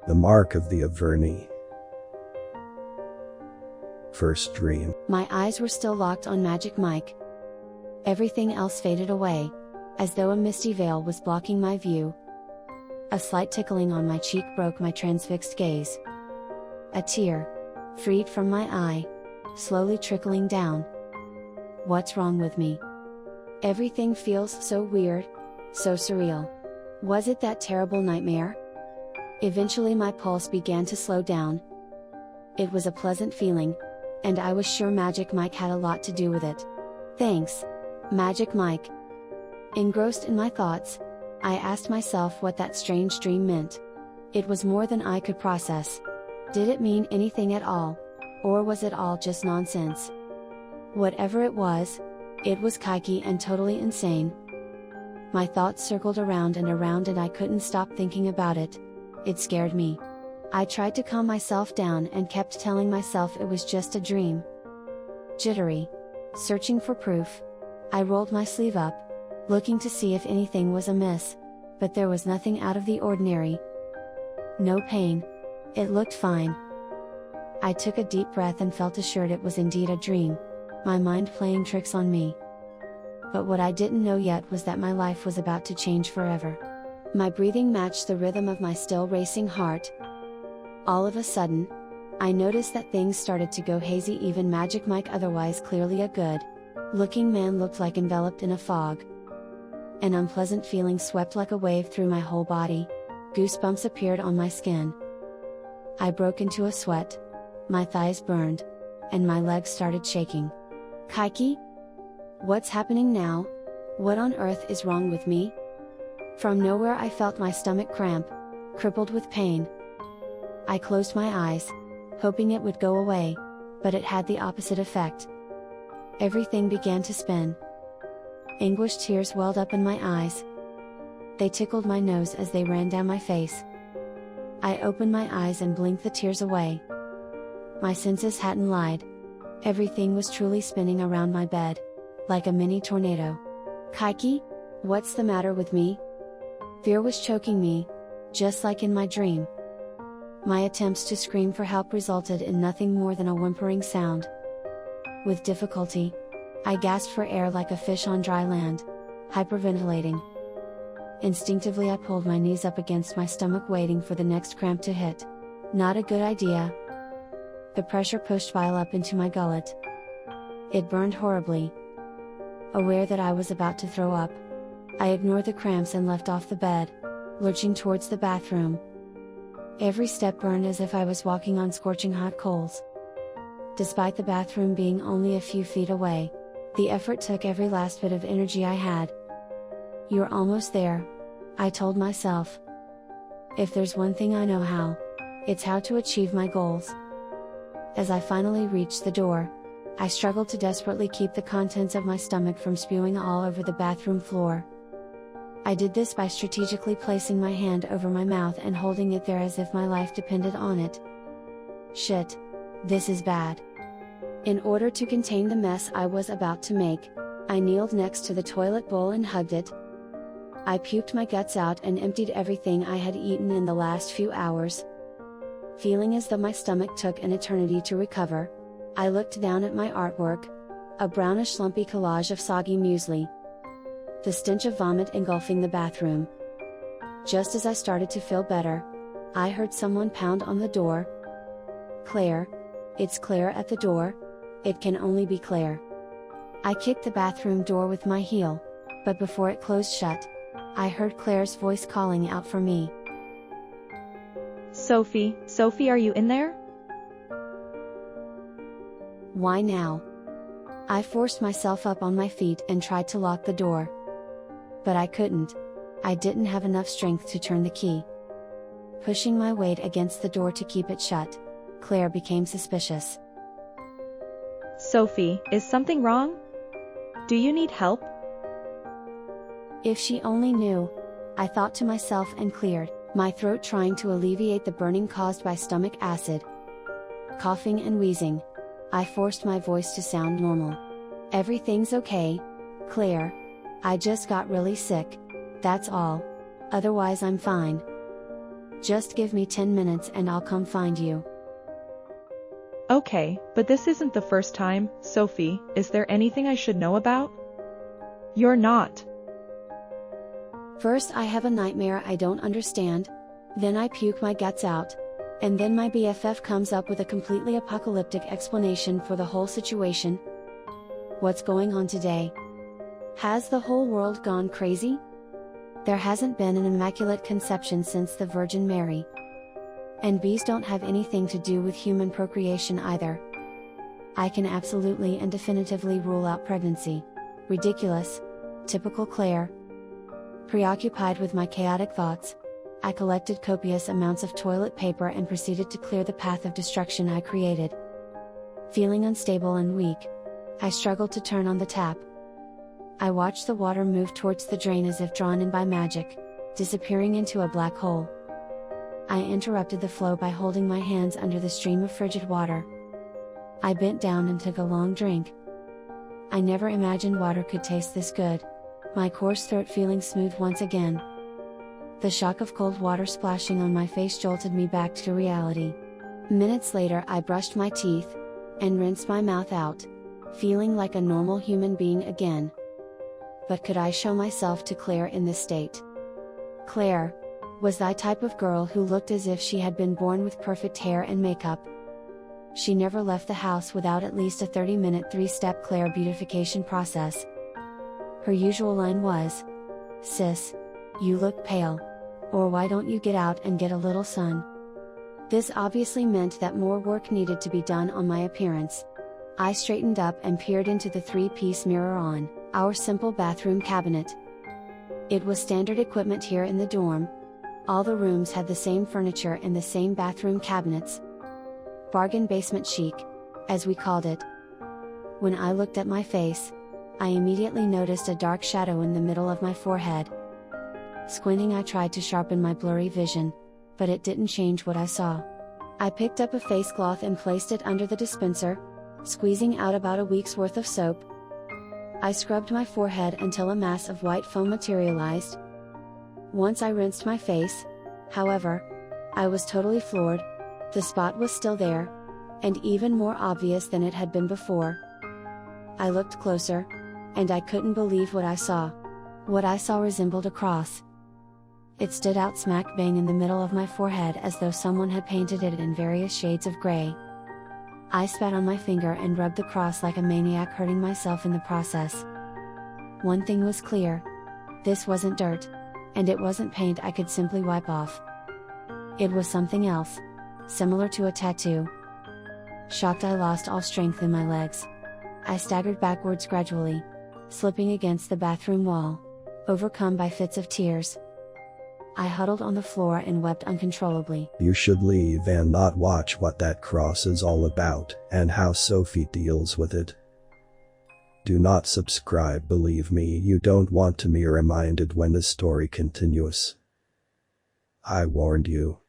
The mark of the Arverni. First dream. My eyes were still locked on Magic Mike. Everything else faded away, as though a misty veil was blocking my view. A slight tickling on my cheek broke my transfixed gaze. A tear, freed from my eye, slowly trickling down. What's wrong with me? Everything feels so weird, so surreal. Was it that terrible nightmare? Eventually my pulse began to slow down. It was a pleasant feeling, and I was sure Magic Mike had a lot to do with it. Thanks, Magic Mike. Engrossed in my thoughts, I asked myself what that strange dream meant. It was more than I could process. Did it mean anything at all? Or was it all just nonsense? Whatever it was kiki and totally insane. My thoughts circled around and I couldn't stop thinking about it. It scared me. I tried to calm myself down and kept telling myself it was just a dream. Jittery. Searching for proof. I rolled my sleeve up, looking to see if anything was amiss, but there was nothing out of the ordinary. No pain. It looked fine. I took a deep breath and felt assured it was indeed a dream, my mind playing tricks on me. But what I didn't know yet was that my life was about to change forever. My breathing matched the rhythm of my still racing heart. All of a sudden, I noticed that things started to go hazy. Even Magic Mike, otherwise clearly a good-looking man, looked like enveloped in a fog. An unpleasant feeling swept like a wave through my whole body. Goosebumps appeared on my skin. I broke into a sweat. My thighs burned, and my legs started shaking. Kiki? What's happening now? What on earth is wrong with me? From nowhere I felt my stomach cramp, crippled with pain. I closed my eyes, hoping it would go away, but it had the opposite effect. Everything began to spin. Anguished tears welled up in my eyes. They tickled my nose as they ran down my face. I opened my eyes and blinked the tears away. My senses hadn't lied. Everything was truly spinning around my bed, like a mini tornado. Kiki? What's the matter with me? Fear was choking me, just like in my dream. My attempts to scream for help resulted in nothing more than a whimpering sound. With difficulty, I gasped for air like a fish on dry land, hyperventilating. Instinctively I pulled my knees up against my stomach, waiting for the next cramp to hit. Not a good idea. The pressure pushed bile up into my gullet. It burned horribly. Aware that I was about to throw up, I ignored the cramps and left off the bed, lurching towards the bathroom. Every step burned as if I was walking on scorching hot coals. Despite the bathroom being only a few feet away, the effort took every last bit of energy I had. You're almost there, I told myself. If there's one thing I know how, it's how to achieve my goals. As I finally reached the door, I struggled to desperately keep the contents of my stomach from spewing all over the bathroom floor. I did this by strategically placing my hand over my mouth and holding it there as if my life depended on it. Shit. This is bad. In order to contain the mess I was about to make, I kneeled next to the toilet bowl and hugged it. I puked my guts out and emptied everything I had eaten in the last few hours. Feeling as though my stomach took an eternity to recover, I looked down at my artwork, a brownish lumpy collage of soggy muesli. The stench of vomit engulfing the bathroom. Just as I started to feel better, I heard someone pound on the door. Claire. It's Claire at the door. It can only be Claire. I kicked the bathroom door with my heel, but before it closed shut, I heard Claire's voice calling out for me. Sophie, are you in there? Why now? I forced myself up on my feet and tried to lock the door. But I couldn't. I didn't have enough strength to turn the key. Pushing my weight against the door to keep it shut, Claire became suspicious. Sophie, is something wrong? Do you need help? If she only knew, I thought to myself and cleared my throat, trying to alleviate the burning caused by stomach acid. Coughing and wheezing, I forced my voice to sound normal. Everything's okay, Claire. I just got really sick, that's all. Otherwise I'm fine. Just give me 10 minutes and I'll come find you. Okay, but this isn't the first time, Sophie. Is there anything I should know about? You're not. First I have a nightmare I don't understand, then I puke my guts out, and then my BFF comes up with a completely apocalyptic explanation for the whole situation. What's going on today? Has the whole world gone crazy? There hasn't been an immaculate conception since the Virgin Mary. And bees don't have anything to do with human procreation either. I can absolutely and definitively rule out pregnancy. Ridiculous. Typical Claire. Preoccupied with my chaotic thoughts, I collected copious amounts of toilet paper and proceeded to clear the path of destruction I created. Feeling unstable and weak, I struggled to turn on the tap. I watched the water move towards the drain as if drawn in by magic, disappearing into a black hole. I interrupted the flow by holding my hands under the stream of frigid water. I bent down and took a long drink. I never imagined water could taste this good, my coarse throat feeling smooth once again. The shock of cold water splashing on my face jolted me back to reality. Minutes later I brushed my teeth, and rinsed my mouth out, feeling like a normal human being again. But could I show myself to Claire in this state? Claire was the type of girl who looked as if she had been born with perfect hair and makeup. She never left the house without at least a 30-minute 3-step Claire beautification process. Her usual line was, "Sis, you look pale. Or why don't you get out and get a little sun?" This obviously meant that more work needed to be done on my appearance. I straightened up and peered into the 3-piece mirror on our simple bathroom cabinet. It was standard equipment here in the dorm. All the rooms had the same furniture and the same bathroom cabinets. Bargain basement chic, as we called it. When I looked at my face, I immediately noticed a dark shadow in the middle of my forehead. Squinting, I tried to sharpen my blurry vision, but it didn't change what I saw. I picked up a face cloth and placed it under the dispenser, squeezing out about a week's worth of soap. I scrubbed my forehead until a mass of white foam materialized. Once I rinsed my face, however, I was totally floored. The spot was still there, and even more obvious than it had been before. I looked closer, and I couldn't believe what I saw. What I saw resembled a cross. It stood out smack bang in the middle of my forehead as though someone had painted it in various shades of gray. I spat on my finger and rubbed the cross like a maniac, hurting myself in the process. One thing was clear. This wasn't dirt. And it wasn't paint I could simply wipe off. It was something else, similar to a tattoo. Shocked, I lost all strength in my legs. I staggered backwards gradually, slipping against the bathroom wall, overcome by fits of tears. I huddled on the floor and wept uncontrollably. You should leave and not watch what that cross is all about, and how Sophie deals with it. Do not subscribe, believe me, you don't want to be reminded when the story continues. I warned you.